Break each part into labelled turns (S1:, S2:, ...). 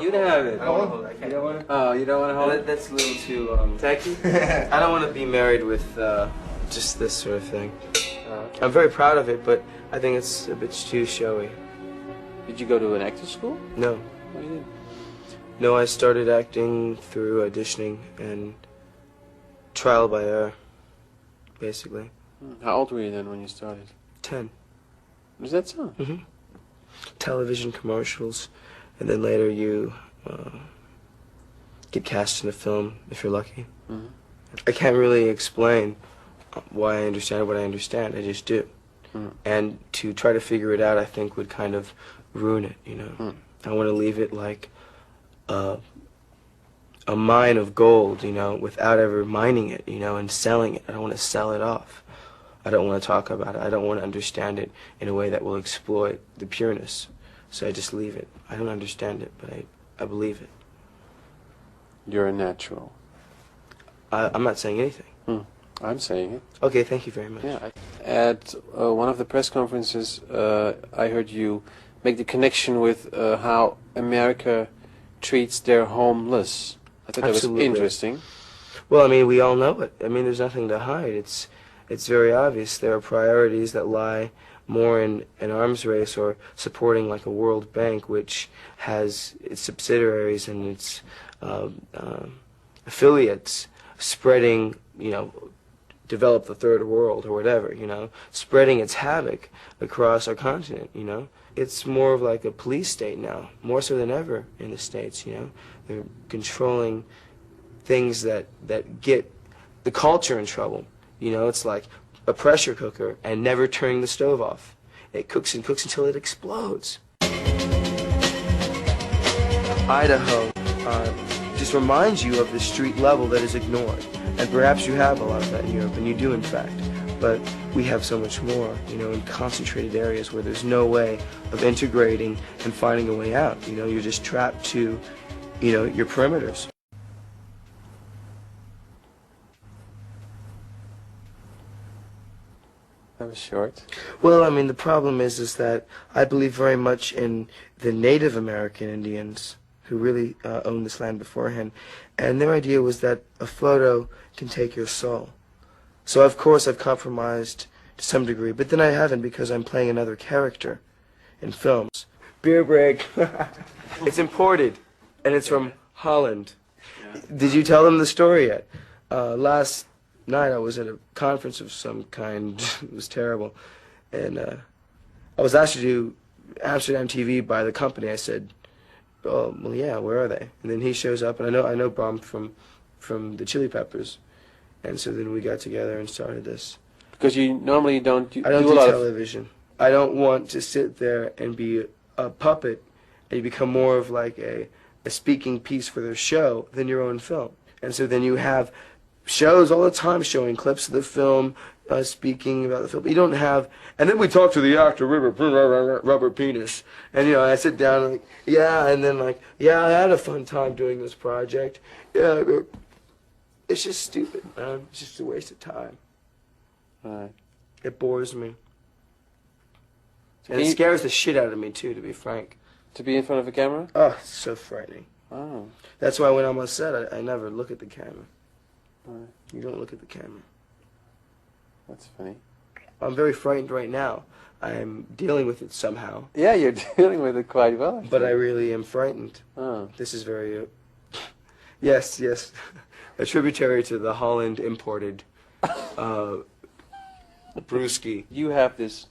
S1: You can have it.
S2: I don't want to hold it. I can't.
S1: Oh, you don't want to hold it?
S2: That's a little too tacky. I don't want to be married with just this sort of thing. I'm very proud of it, but I think it's a bit too showy.
S1: Did you go to an acting school?
S2: No.
S1: Oh, you didn't?
S2: No, I started acting through auditioning and trial by error, basically.
S1: How old were you then when you started?
S2: 10.
S1: Was that so?
S2: Mm-hmm. Television commercials, and then later you get cast in a film if you're lucky.
S1: Mm-hmm.
S2: I can't really explain why I understand what I understand. I just do.
S1: Mm-hmm.
S2: And to try to figure it out, I think, would kind of ruin it, you know.
S1: Mm.
S2: I want to leave it like a mine of gold, you know, without ever mining it, you know, and selling it. I don't want to sell it off. I don't want to talk about it. I don't want to understand it in a way that will exploit the pureness. So I just leave it. I don't understand it, but I believe it.
S1: You're a natural.
S2: I'm not saying anything.
S1: I'm saying it.
S2: Okay, thank you very much.
S1: Yeah. At one of the press conferences, I heard you make the connection with how America treats their homeless. I thought
S2: Absolutely.
S1: That was interesting.
S2: Well, I mean, we all know it. I mean, there's nothing to hide. It's very obvious. There are priorities that lie more in an arms race or supporting like a World Bank, which has its subsidiaries and its affiliates spreading, you know, develop the third world or whatever, you know, spreading its havoc across our continent, you know. It's more of like a police state now, more so than ever in the States, you know. They're controlling things that get the culture in trouble. You know, it's like a pressure cooker and never turning the stove off. It cooks and cooks until it explodes. Idaho just reminds you of the street level that is ignored. And perhaps you have a lot of that in Europe, and you do in fact. But we have so much more, you know, in concentrated areas where there's no way of integrating and finding a way out. You know, you're just trapped to, you know, your perimeters.
S1: That was short.
S2: Well, I mean, the problem is that I believe very much in the Native American Indians who really owned this land beforehand, and their idea was that a photo can take your soul. So, of course, I've compromised to some degree, but then I haven't because I'm playing another character in films. Beer break. It's imported, and it's from Holland. Yeah. Did you tell them the story yet? Last night I was at a conference of some kind. It was terrible, and I was asked to do Amsterdam TV by the company. I said, "Oh, well, yeah. Where are they?" And then he shows up, and I know Brom from the Chili Peppers, and so then we got together and started this.
S1: Because you normally don't do
S2: I don't
S1: a
S2: do
S1: lot
S2: television. I don't want to sit there and be a puppet, and you become more of like a speaking piece for their show than your own film. And so then you have shows all the time showing clips of the film, speaking about the film. But you don't have, and then we talk to the actor, rubber penis, and you know, I sit down and like, yeah, and then like, yeah, I had a fun time doing this project. Yeah, it's just stupid, man. It's just a waste of time.
S1: Right.
S2: It bores me. And it scares the shit out of me too, to be frank.
S1: To be in front of a camera?
S2: Oh, it's so frightening.
S1: Oh.
S2: That's why when I'm on set, I never look at the camera.
S1: Right.
S2: You don't look at the camera.
S1: That's funny.
S2: I'm very frightened right now. I'm dealing with it somehow.
S1: Yeah, you're dealing with it quite well.
S2: But I really am frightened.
S1: Oh.
S2: This is very... yes. A tributary to the Holland imported brewski.
S1: You have this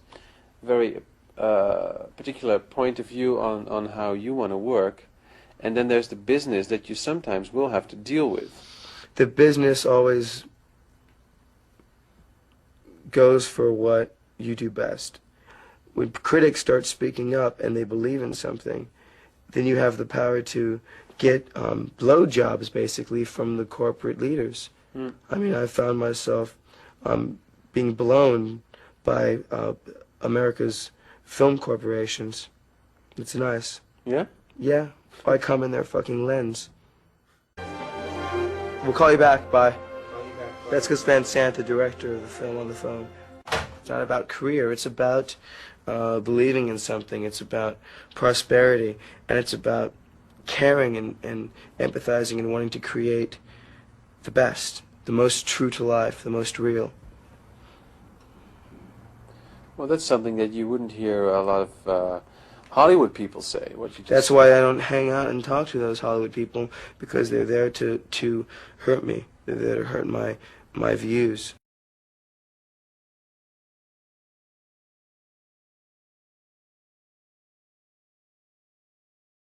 S1: very particular point of view on how you want to work, and then there's the business that you sometimes will have to deal with.
S2: The business always goes for what you do best. When critics start speaking up and they believe in something, then you have the power to get blowjobs, basically, from the corporate leaders. I mean, I found myself being blown by America's film corporations. It's nice.
S1: Yeah?
S2: Yeah. I come in their fucking lens. We'll call you back. Bye. That's because Van Sant, the director of the film, on the phone. It's not about career. It's about believing in something. It's about prosperity. And it's about caring and empathizing and wanting to create the best, the most true to life, the most real.
S1: Well, that's something that you wouldn't hear a lot of Hollywood people say. What you just
S2: That's
S1: said.
S2: why I don't hang out and talk to those Hollywood people, because they're there to hurt me. They're there to hurt my views.